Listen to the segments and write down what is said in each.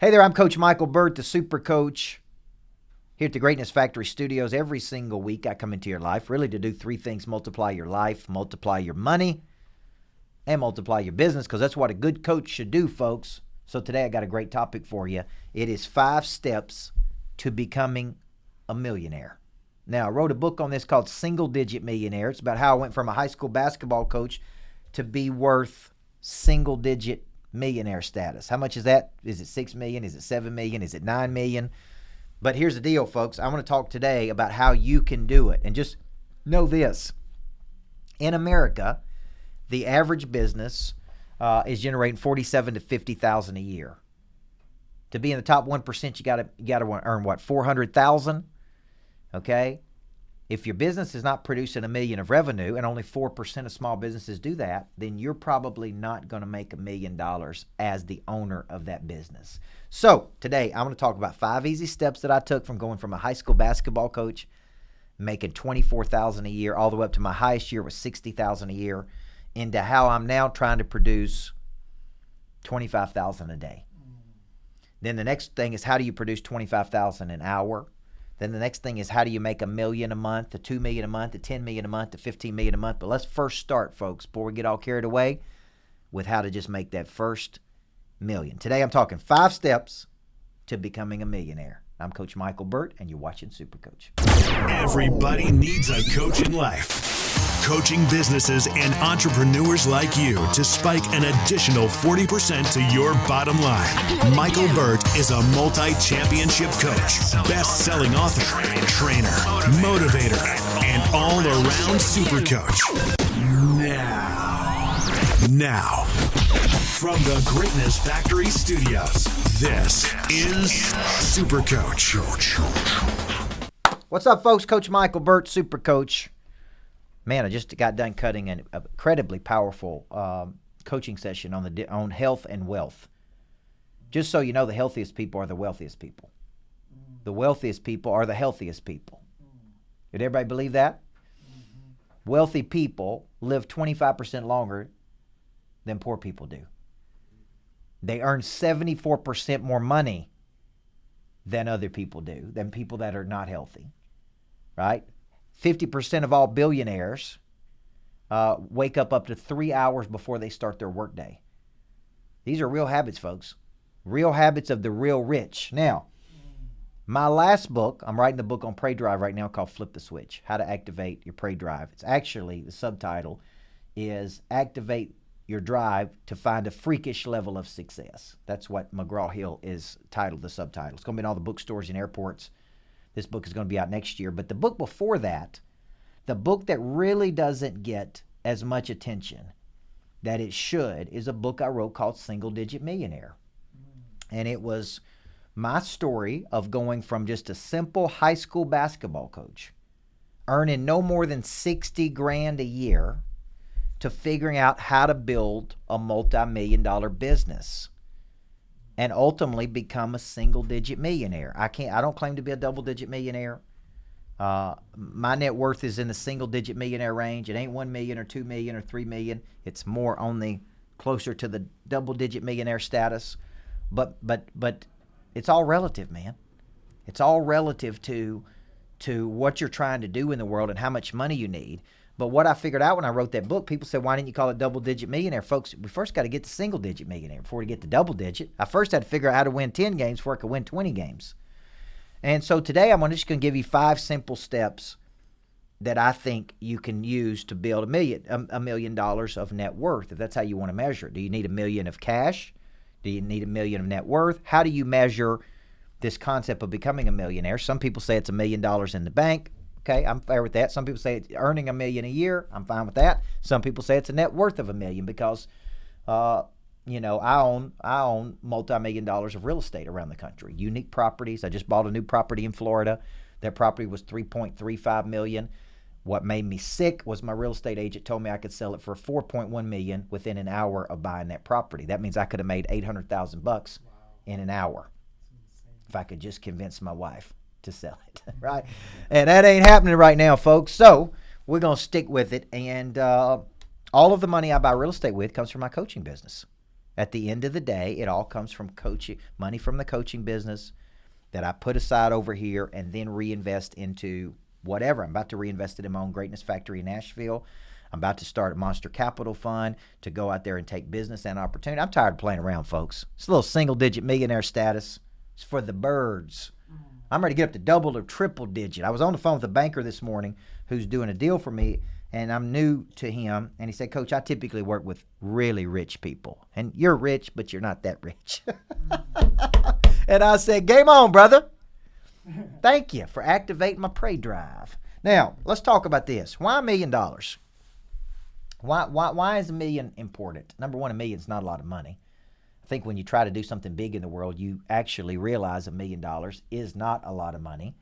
Hey there, I'm Coach Michael Burt, the Super Coach, here at the Greatness Factory Studios. Every single week I come into your life really to do three things: multiply your life, multiply your money, and multiply your business, because that's what a good coach should do, folks. So today I got a great topic for you. It is 5 steps to becoming a millionaire. Now, I wrote a book on this called Single Digit Millionaire. It's about how I went from a high school basketball coach to be worth single digit millionaire status. How much is that? Is it 6 million? Is it 7 million? Is it 9 million? But here's the deal, folks. I want to talk today about how you can do it. And just know this. In America, the average business is generating $47,000 to $50,000 a year. To be in the top 1%, you got to earn what, $400,000? Okay? If your business is not producing $1 million of revenue, and only 4% of small businesses do that, then you're probably not going to make $1 million as the owner of that business. So today, I want to talk about 5 easy steps that I took from going from a high school basketball coach, making $24,000 a year, all the way up to my highest year was $60,000 a year, into how I'm now trying to produce $25,000 a day. Then the next thing is, how do you produce $25,000 an hour? Then the next thing is, how do you make $1 million a month, to $2 million a month, to $10 million a month, to $15 million a month? But let's first start, folks, before we get all carried away, with how to just make that first million. Today I'm talking 5 steps to becoming a millionaire. I'm Coach Michael Burt, and you're watching Super Coach. Everybody needs a coach in life. Coaching businesses and entrepreneurs like you to spike an additional 40% to your bottom line. Michael Burt is a multi-championship coach, best-selling author, trainer, motivator, and all-around super coach. Now, from the Greatness Factory Studios, this is Super Coach. What's up, folks? Coach Michael Burt, Super Coach. Man, I just got done cutting an incredibly powerful coaching session on health and wealth. Just so you know, the healthiest people are the wealthiest people. The wealthiest people are the healthiest people. Did everybody believe that? Wealthy people live 25% longer than poor people do. They earn 74% more money than other people do, than people that are not healthy, right? 50% of all billionaires wake up to 3 hours before they start their workday. These are real habits, folks. Real habits of the real rich. Now, my last book, I'm writing the book on Prey Drive right now called Flip the Switch, How to Activate Your Prey Drive. It's actually, the subtitle is Activate Your Drive to Find a Freakish Level of Success. That's what McGraw-Hill is titled, the subtitle. It's going to be in all the bookstores and airports. This book is going to be out next year. But the book before that, the book that really doesn't get as much attention that it should, is a book I wrote called Single Digit Millionaire. And it was my story of going from just a simple high school basketball coach, earning no more than $60,000 a year, to figuring out how to build a multi-million-dollar business and ultimately become a single-digit millionaire. I don't claim to be a double-digit millionaire. My net worth is in the single-digit millionaire range. It ain't 1 million or 2 million or 3 million. It's more only closer to the double-digit millionaire status. But it's all relative, man. It's all relative to what you're trying to do in the world and how much money you need. But what I figured out when I wrote that book, people said, why didn't you call it double-digit millionaire? Folks, we first got to get to single-digit millionaire before we get to double-digit. I first had to figure out how to win 10 games before I could win 20 games. And so today I'm just going to give you 5 simple steps that I think you can use to build $1 million of net worth, if that's how you want to measure it. Do you need $1 million of cash? Do you need $1 million of net worth? How do you measure this concept of becoming a millionaire? Some people say it's $1 million in the bank. Okay, I'm fair with that. Some people say it's earning $1 million a year. I'm fine with that. Some people say it's a net worth of $1 million because, I own multi-million dollars of real estate around the country. Unique properties. I just bought a new property in Florida. That property was $3.35 million. What made me sick was my real estate agent told me I could sell it for $4.1 million within an hour of buying that property. That means I could have made $800,000 in an hour if I could just convince my wife to sell it, right? And that ain't happening right now, folks. So we're going to stick with it. And all of the money I buy real estate with comes from my coaching business. At the end of the day, it all comes from coaching, money from the coaching business that I put aside over here and then reinvest into whatever. I'm about to reinvest it in my own Greatness Factory in Nashville. I'm about to start a Monster Capital Fund to go out there and take business and opportunity. I'm tired of playing around, folks. It's a little single-digit millionaire status. It's for the birds. I'm ready to get up to double or triple digit. I was on the phone with a banker this morning who's doing a deal for me, and I'm new to him. And he said, Coach, I typically work with really rich people. And you're rich, but you're not that rich. And I said, game on, brother. Thank you for activating my prey drive. Now, let's talk about this. Why $1 million? Why is $1 million important? Number one, $1 million is not a lot of money. I think when you try to do something big in the world, you actually realize $1 million is not a lot of money,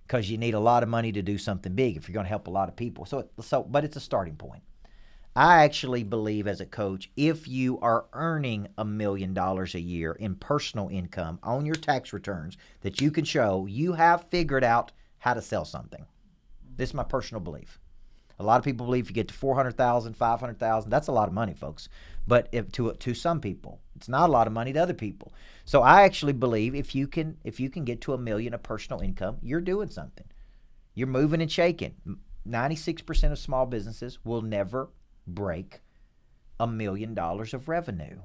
because you need a lot of money to do something big if you're going to help a lot of people. But it's a starting point. I actually believe as a coach, if you are earning $1 million a year in personal income on your tax returns that you can show, you have figured out how to sell something. This is my personal belief. A lot of people believe if you get to 400,000, 500,000, that's a lot of money, folks. But to some people, it's not a lot of money to other people. So I actually believe if you can get to $1 million of personal income, you're doing something. You're moving and shaking. 96% of small businesses will never break $1 million of revenue.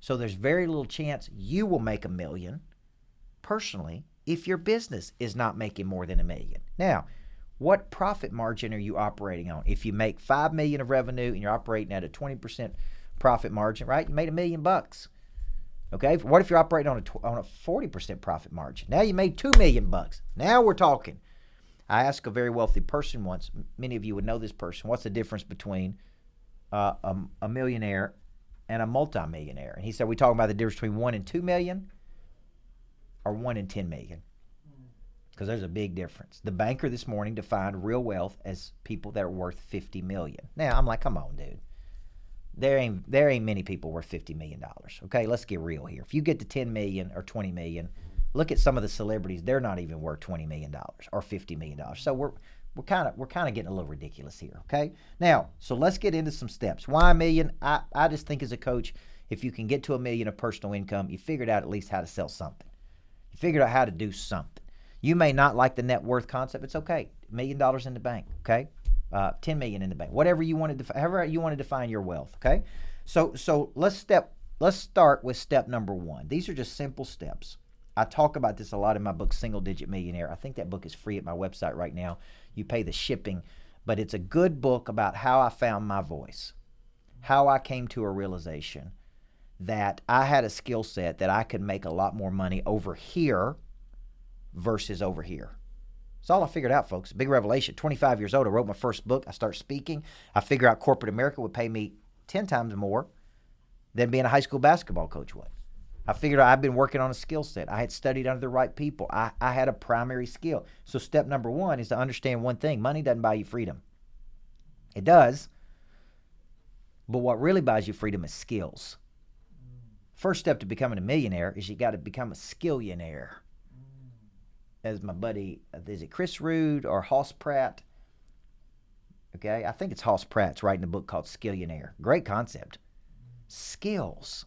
So there's very little chance you will make $1 million personally if your business is not making more than $1 million. Now, what profit margin are you operating on? If you make $5 million of revenue and you're operating at a 20% profit margin, right? You made $1 million. Okay. What if you're operating on a 40% profit margin? Now you made $2 million. Now we're talking. I asked a very wealthy person once. Many of you would know this person. What's the difference between a millionaire and a multimillionaire? And he said, we talking about the difference between 1 and 2 million or 1 and 10 million. Because there's a big difference. The banker this morning defined real wealth as people that are worth 50 million. Now I'm like, come on, dude. There ain't many people worth $50 million. Okay, let's get real here. If you get to 10 million or 20 million, look at some of the celebrities. They're not even worth $20 million or $50 million. So we're kind of getting a little ridiculous here. Okay. Now, so let's get into some steps. Why $1 million? I just think as a coach, if you can get to $1 million of personal income, you figured out at least how to sell something. You figured out how to do something. You may not like the net worth concept. It's okay. $1 million in the bank. Okay. 10 million in the bank, whatever you want to, however you want to define your wealth. Okay. So let's start with step number 1. These are just simple steps. I talk about this a lot in my book, Single Digit Millionaire. I think that book is free at my website right now. You pay the shipping, but it's a good book about how I found my voice, how I came to a realization that I had a skill set that I could make a lot more money over here versus over here. It's all I figured out, folks. Big revelation. 25 years old, I wrote my first book. I start speaking. I figure out corporate America would pay me 10 times more than being a high school basketball coach would. I figured out I've been working on a skill set. I had studied under the right people. I had a primary skill. So step number 1 is to understand one thing. Money doesn't buy you freedom. It does. But what really buys you freedom is skills. First step to becoming a millionaire is you got to become a skillionaire. As my buddy, is it Chris Rude or Hoss Pratt? Okay, I think it's Hoss Pratt's writing a book called Skillionaire. Great concept. Skills.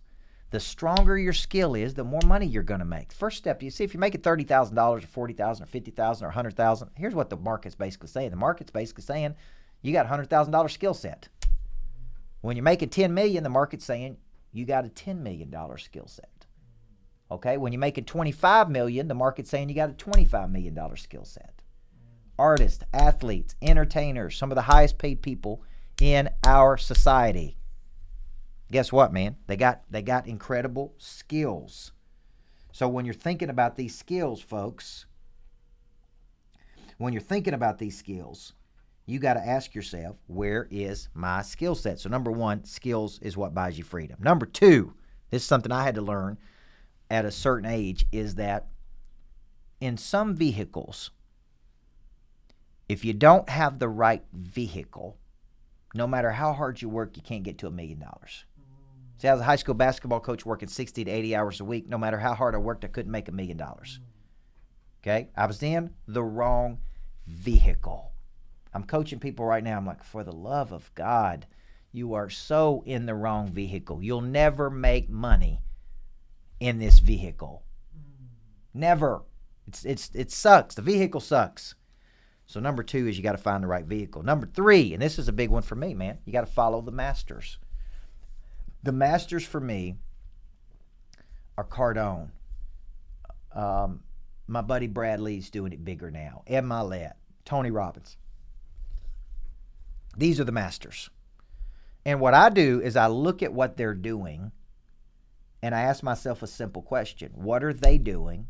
The stronger your skill is, the more money you're going to make. First step, you see, if you're making $30,000 or $40,000 or $50,000 or $100,000, here's what the market's basically saying. The market's basically saying you got a $100,000 skill set. When you're making $10 million, the market's saying you got a $10 million skill set. Okay, when you're making $25 million, the market's saying you got a $25 million skill set. Artists, athletes, entertainers, some of the highest paid people in our society. Guess what, man? They got incredible skills. So when you're thinking about these skills, folks, you got to ask yourself, where is my skill set? So number 1, skills is what buys you freedom. Number 2, this is something I had to learn at a certain age, is that in some vehicles, if you don't have the right vehicle, no matter how hard you work, you can't get to $1 million. See, I was a high school basketball coach working 60 to 80 hours a week. No matter how hard I worked, I couldn't make $1 million. Okay? I was in the wrong vehicle. I'm coaching people right now. I'm like, for the love of God, You are so in the wrong vehicle. You'll never make money in this vehicle. Never. It sucks. The vehicle sucks. So number 2 is you got to find the right vehicle. Number 3, and this is a big one for me, man, you got to follow the masters. The masters for me are Cardone. My buddy Brad Lee's doing it bigger now. Ed Milet, Tony Robbins. These are the masters. And what I do is I look at what they're doing and I ask myself a simple question. What are they doing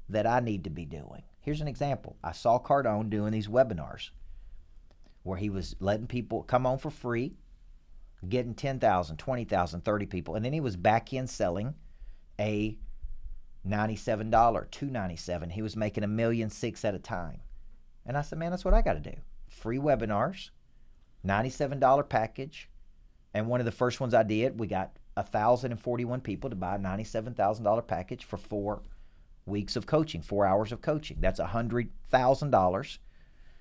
that I need to be doing? Here's an example. I saw Cardone doing these webinars where he was letting people come on for free, getting 10,000, 20,000, 30 people, and then he was back in selling a $97, $297. He was making $1.6 million at a time. And I said, man, that's what I got to do. Free webinars, $97 package. And one of the first ones I did, we got 1,041 people to buy a $97,000 package for 4 weeks of coaching, 4 hours of coaching. That's $100,000.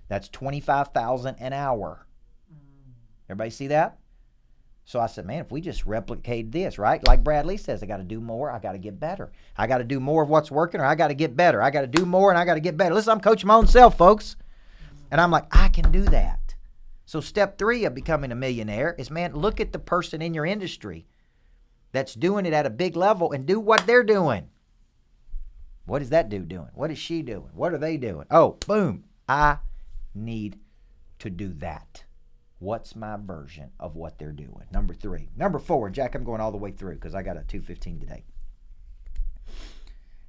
That's $25,000 an hour. Everybody see that? So I said, man, if we just replicate this, right? Like Brad Lee says, I got to do more. I got to get better. I got to do more of what's working, or I got to get better. I got to do more and I got to get better. Listen, I'm coaching my own self, folks. And I'm like, I can do that. So step 3 of becoming a millionaire is, man, look at the person in your industry that's doing it at a big level and do what they're doing. What is that dude doing? What is she doing? What are they doing? Oh, boom. I need to do that. What's my version of what they're doing? Number 3. Number 4, Jack, I'm going all the way through because I got a 2:15 today.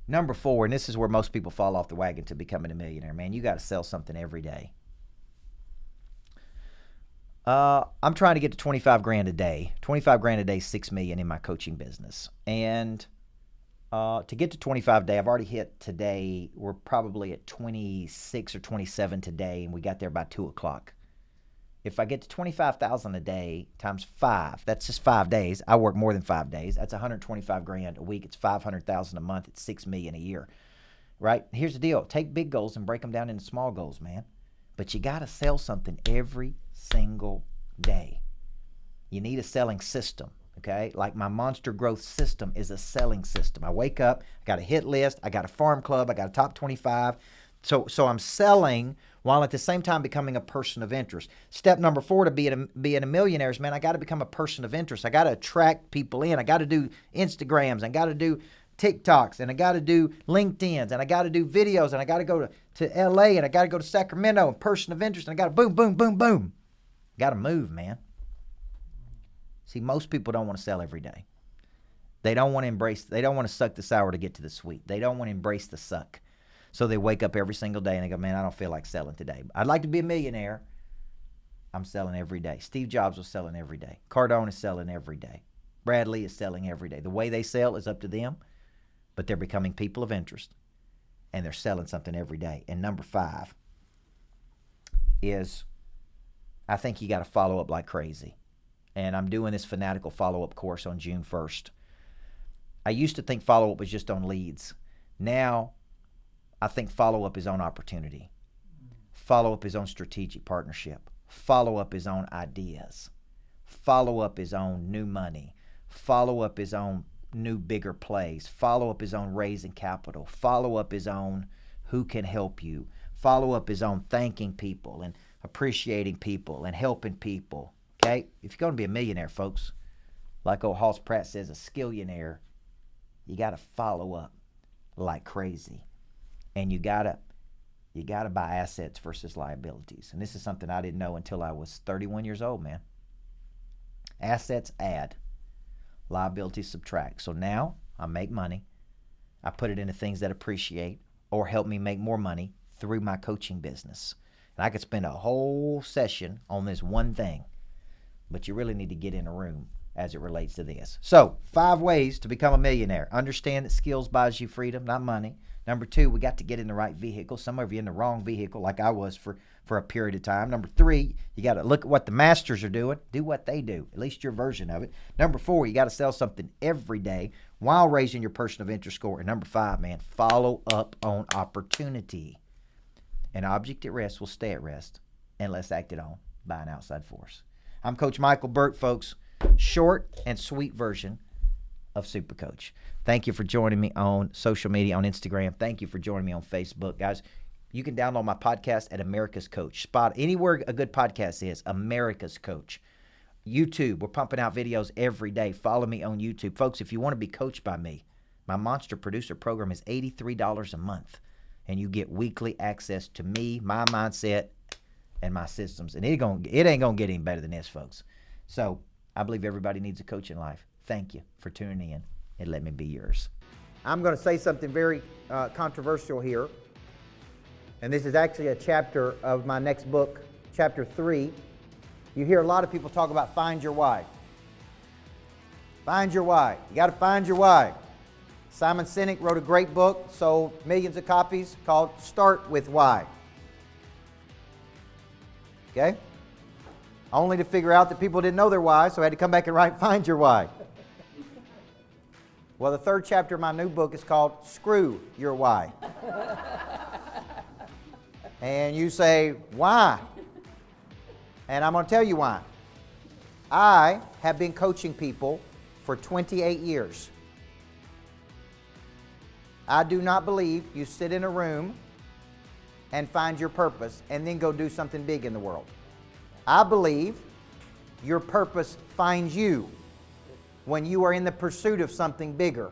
Number 4, and this is where most people fall off the wagon to becoming a millionaire, man, you got to sell something every day. I'm trying to get to 25 grand a day. 25 grand a day, 6 million in my coaching business. And to get to 25 a day, I've already hit today. We're probably at 26 or 27 today, and we got there by 2 o'clock. If I get to 25,000 a day times 5, that's just 5 days. I work more than 5 days. That's 125 grand a week. It's 500,000 a month. It's 6 million a year, right? Here's the deal. Take big goals and break them down into small goals, man. But you got to sell something every single day. You need a selling system, okay? Like my Monster Growth system is a selling system. I wake up, I got a hit list, I got a farm club, I got a top 25. So I'm selling while at the same time becoming a person of interest. Step number 4 to being a millionaire is, man, I got to become a person of interest. I got to attract people in. I got to do Instagrams. I got to do TikToks, and I got to do LinkedIn's, and I got to do videos, and I got to go to LA, and I got to go to Sacramento, and person of interest, and I got to boom, boom, boom, boom. Got to move, man. See, most people don't want to sell every day. They don't want to suck the sour to get to the sweet. They don't want to embrace the suck. So they wake up every single day and they go, man, I don't feel like selling today. I'd like to be a millionaire. I'm selling every day. Steve Jobs was selling every day. Cardone is selling every day. Brad Lee is selling every day. The way they sell is up to them, but they're becoming people of interest, and they're selling something every day. And number 5 is, I think you got to follow up like crazy. And I'm doing this fanatical follow-up course on June 1st. I used to think follow-up was just on leads. Now, I think follow-up is on opportunity. Follow-up is on strategic partnership. Follow-up is on ideas. Follow-up is on new money. Follow-up is on new, bigger plays. Follow-up is on raising capital. Follow-up is on who can help you. Follow-up is on thanking people and appreciating people and helping people. Okay? If you're going to be a millionaire, folks, like old Hoss Pratt says, a skillionaire, you got to follow up like crazy. And you gotta buy assets versus liabilities. And this is something I didn't know until I was 31 years old, man. Assets add, liabilities subtract. So now I make money. I put it into things that appreciate or help me make more money through my coaching business. And I could spend a whole session on this one thing, but you really need to get in a room as it relates to this. So 5 ways to become a millionaire. Understand that skills buys you freedom, not money. Number 2, we got to get in the right vehicle. Some of you in the wrong vehicle, like I was for a period of time. Number 3, you got to look at what the masters are doing. Do what they do, at least your version of it. Number 4, you got to sell something every day while raising your person of interest score. And number 5, man, follow up on opportunity. An object at rest will stay at rest unless acted on by an outside force. I'm Coach Michael Burt, folks. Short and sweet version of Super Coach. Thank you for joining me on social media, on Instagram. Thank you for joining me on Facebook. Guys, you can download my podcast at America's Coach. Spot anywhere a good podcast is, America's Coach. YouTube, we're pumping out videos every day. Follow me on YouTube. Folks, if you want to be coached by me, my Monster Producer program is $83 a month. And you get weekly access to me, my mindset, and my systems. And it ain't going to get any better than this, folks. So I believe everybody needs a coach in life. Thank you for tuning in, and let me be yours. I'm going to say something very controversial here. And this is actually a chapter of my next book, chapter 3. You hear a lot of people talk about find your why. Find your why. You got to find your why. Simon Sinek wrote a great book, sold millions of copies, called Start With Why. Okay? Only to figure out that people didn't know their why, so I had to come back and write Find Your Why. Well, the third chapter of my new book is called Screw Your Why. And you say, why? And I'm going to tell you why. I have been coaching people for 28 years. I do not believe you sit in a room and find your purpose and then go do something big in the world. I believe your purpose finds you when you are in the pursuit of something bigger.